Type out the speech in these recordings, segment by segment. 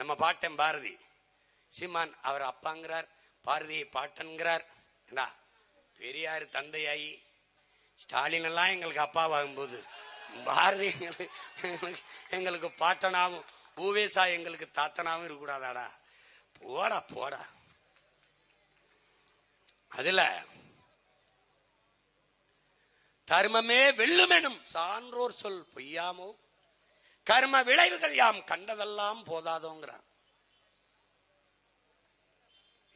நம்ம பாட்டன் பாரதி சீமான் அவர் அப்பாங்கிறார், பாரதியை பாட்டன்கிறார். பெரியார் தந்தையாயி ஸ்டாலின் எல்லாம் எங்களுக்கு அப்பாவாகும் போது பாரதி எங்களுக்கு பாட்டனாவும் பூவேசா எங்களுக்கு தாத்தனாவும் இருக்கக்கூடாதாடா? போடா போடா. அதுல தர்மமே வெல்லுமெனும் சான்றோர் சொல் பொய்யாமோ, கர்ம விளைவுகள் யாம் கண்டதெல்லாம் போதாதோங்கிறான்.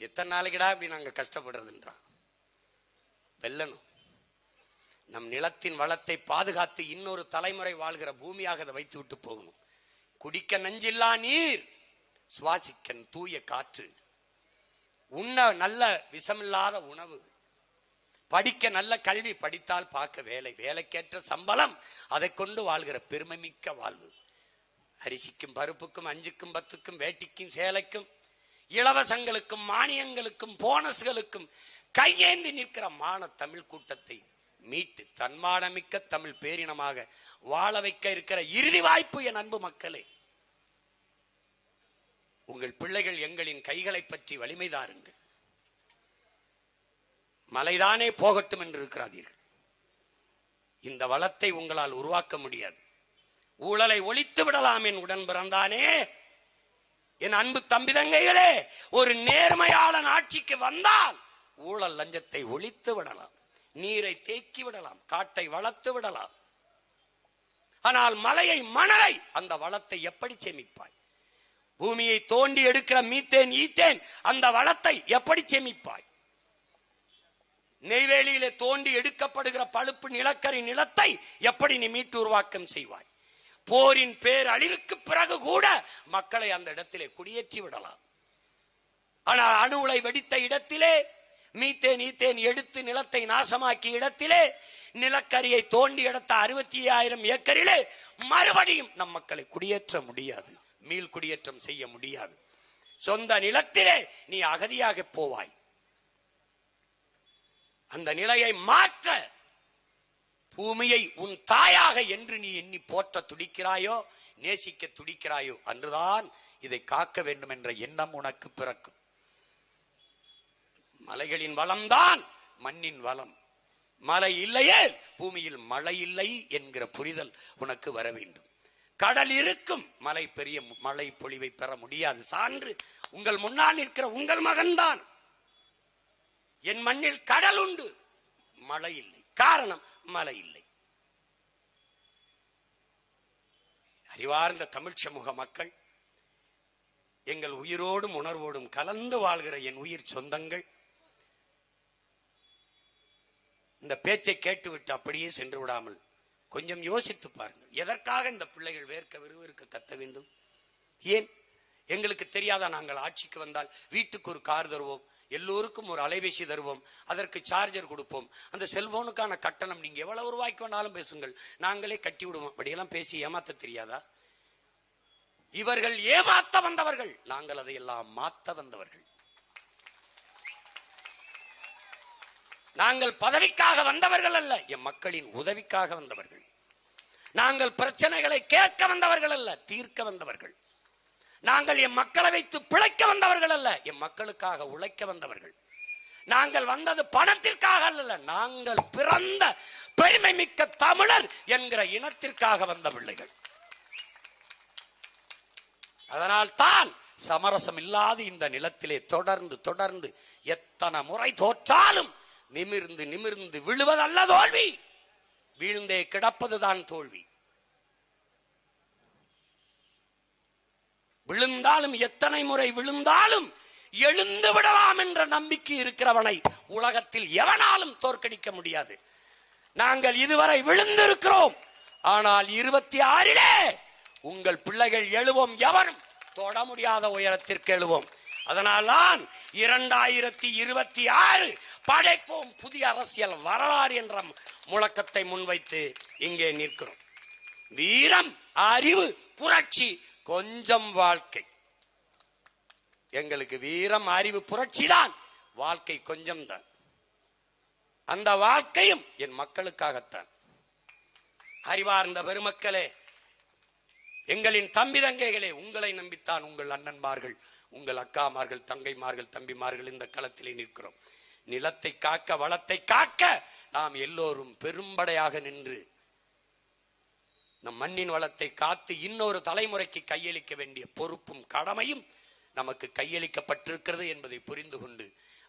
எத்தனை நாளைக்குடா அப்படி நாங்க கஷ்டப்படுறதுன்றான். வெல்லணும். நம் நிலத்தின் வளத்தை பாதுகாத்து இன்னொரு தலைமுறை வாழ்கிற பூமியாக அதை வைத்து விட்டு போகணும். குடிக்க நஞ்சில்லா நீர், சுவாசிக்க தூய காற்று, உண்ண நல்ல விஷமில்லாத உணவு, படிக்க நல்ல கல்வி, படித்தால் பார்க்க வேலை, வேலைக்கேற்ற சம்பளம், அதை கொண்டு வாழ்கிற பெருமை மிக்க வாழ்வு. அரிசிக்கும் பருப்புக்கும் 5க்கும் 10க்கும் வேட்டிக்கும் சேலைக்கும் இலவசங்களுக்கும் மானியங்களுக்கும் போனஸ்களுக்கும் கையேந்தி நிற்கிற மான தமிழ் கூட்டத்தை மீட்டு தன்மானமிக்க தமிழ் பேரினமாக வாழ வைக்க இருக்கிற இறுதி வாய்ப்பு என் அன்பு மக்களே. உங்கள் பிள்ளைகள் எங்களின் கைகளை பற்றி வலிமை தாருங்கள். மலைதானே போகட்டும் என்று இருக்கிறார்கள். இந்த வளத்தை உங்களால் உருவாக்க முடியாது. ஊழலை ஒழித்து விடலாம் என் உடன் பிறந்தானே. என் அன்பு தம்பிதங்கைகளே, ஒரு நேர்மையாளன் ஆட்சிக்கு வந்தால் ஊழல் லஞ்சத்தை ஒழித்து விடலாம், நீரை தேக்கி விடலாம், காட்டை வளர்த்து விடலாம். ஆனால் மலையை மணலை அந்த வளத்தை எப்படி சேமிப்பாய்? பூமியை தோண்டி எடுக்கிற மீத்தேன் ஈத்தேன் அந்த வளத்தை எப்படி சேமிப்பாய்? நெய்வேலியிலே தோண்டி எடுக்கப்படுகிற பழுப்பு நிலக்கரி நிலத்தை எப்படி நீ மீட்டு உருவாக்கம் செய்வாய்? போரின் பேரழிவுக்கு பிறகு கூட மக்களை அந்த இடத்திலே குடியேற்றி விடலாம். ஆனால் அணு உலை வெடித்த இடத்திலே, மீத்தேன் ஈத்தேன் எடுத்து நிலத்தை நாசமாக்கிய இடத்திலே, நிலக்கரியை தோண்டி எடுத்த 65,000 ஏக்கரிலே மறுபடியும் நம் மக்களை குடியேற்ற முடியாது, மீள் குடியேற்றம் செய்ய முடியாது. சொந்த நிலத்திலே நீ அகதியாக போவாய். அந்த நிலையை மாற்ற பூமியை உன் தாயாக என்று நீ எண்ணி போற்ற துடிக்கிறாயோ, நேசிக்க துடிக்கிறாயோ, அன்றுதான் இதை காக்க வேண்டும் என்ற எண்ணம் உனக்கு பிறக்கும். மலைகளின் வளம்தான் மண்ணின் வளம். மலை இல்லையே பூமியில் மழை இல்லை என்கிற புரிதல் உனக்கு வர வேண்டும். கடல் இருக்கும், மலை பெரிய மழை பொழிவை பெற முடியாது. சான்று உங்கள் முன்னால் இருக்கிற உங்கள் மகன்தான். என் மண்ணில் கடல் உண்டு, மழை இல்லை. காரணம் மழை இல்லை. அறிவார்ந்த தமிழ் சமூக மக்கள், எங்கள் உயிரோடும் உணர்வோடும் கலந்து வாழ்கிற என் உயிர் சொந்தங்கள், இந்த பேச்சை கேட்டுவிட்டு அப்படியே சென்று விடாமல் கொஞ்சம் யோசித்து பாருங்கள். எதற்காக இந்த பிள்ளைகள் வேர்க்க விறுவிறுக்க கத்த வேண்டும்? ஏன் எங்களுக்கு தெரியாதா? நாங்கள் ஆட்சிக்கு வந்தால் வீட்டுக்கு ஒரு கார் தருவோம், எல்லோருக்கும் ஒரு அலைபேசி தருவோம், அதற்கு சார்ஜர் கொடுப்போம், அந்த செல்போனுக்கான கட்டணம் நீங்க எவ்வளவு ரூபாய்க்கு வேணாலும் பேசுங்கள், நாங்களே கட்டி விடுவோம். அப்படியெல்லாம் பேசி ஏமாத்த தெரியாதா? இவர்கள் ஏமாத்த வந்தவர்கள், நாங்கள் அதையெல்லாம் மாத்த வந்தவர்கள். நாங்கள் பதவிக்காக வந்தவர்கள் அல்ல, என் மக்களின் உதவிக்காக வந்தவர்கள். நாங்கள் பிரச்சனைகளை கேட்க வந்தவர்கள் அல்ல, தீர்க்க வந்தவர்கள். நாங்கள் என் மக்களை வைத்து பிழைக்க வந்தவர்கள் அல்ல, என் மக்களுக்காக உழைக்க வந்தவர்கள். நாங்கள் வந்தது பணத்திற்காக அல்ல, நாங்கள் பிறந்த பெருமை மிக்க தமிழர் என்கிற இனத்திற்காக வந்த பிள்ளைகள். அதனால் தான் சமரசம் இல்லாத இந்த நிலத்திலே தொடர்ந்து தொடர்ந்து எத்தனை முறை தோற்றாலும் நிமிர்ந்து நிமிர்ந்து விழுவதல்ல தோல்வி, வீழ்ந்தே கிடப்பதுதான் தோல்வி. விழுந்தாலும், எத்தனை முறை விழுந்தாலும் எழுந்து விடலாம் என்ற நம்பிக்கை இருக்கிறவனை உலகத்தில் எவனாலும் தோற்கடிக்க முடியாது. நாங்கள் இதுவரை விழுந்திருக்கிறோம், ஆனால் 26 உங்கள் பிள்ளைகள் எழுவோம், எவரும் தொட முடியாத உயரத்திற்கு எழுவோம். அதனால்தான் 2026 படைப்போம் புதிய அரசியல் வரலாறு என்ற முழக்கத்தை முன்வைத்து இங்கே நிற்கிறோம். வீரம், அறிவு, புரட்சி, கொஞ்சம் வாழ்க்கை. எங்களுக்கு வீரம், அறிவு, புரட்சி தான், வாழ்க்கை கொஞ்சம் தான். அந்த வாழ்க்கையும் என் மக்களுக்காகத்தான். அறிவார்ந்த பெருமக்களே, எங்களின் தம்பி தங்கைகளே, உங்களை நம்பித்தான் உங்கள் அண்ணன்மார்கள், உங்கள் அக்காமார்கள், தங்கைமார்கள், தம்பிமார்கள் இந்த களத்திலே நிற்கிறோம். நிலத்தை காக்க, வளத்தை காக்க நாம் எல்லோரும் பெரும்படையாக நின்று நம் மண்ணின் வளத்தை காத்து இன்னொரு தலைமுறைக்கு கையளிக்க வேண்டிய பொறுப்பும் கடமையும் நமக்கு கையளிக்கப்பட்டிருக்கிறது என்பதை புரிந்து கொண்டு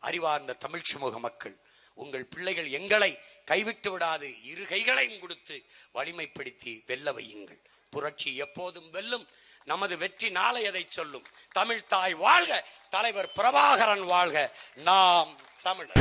அறிவார்ந்த தமிழ் சமூக மக்கள், உங்கள் பிள்ளைகள் எங்களை கைவிட்டு விடாது, இரு கைகளையும் கொடுத்து வலிமைப்படுத்தி வெல்ல வையுங்கள். புரட்சி எப்போதும் வெல்லும். நமது வெற்றி நாளை எதை சொல்லும். தமிழ் தாய் வாழ்க, தலைவர் பிரபாகரன் வாழ்க, நாம் தமிழர்.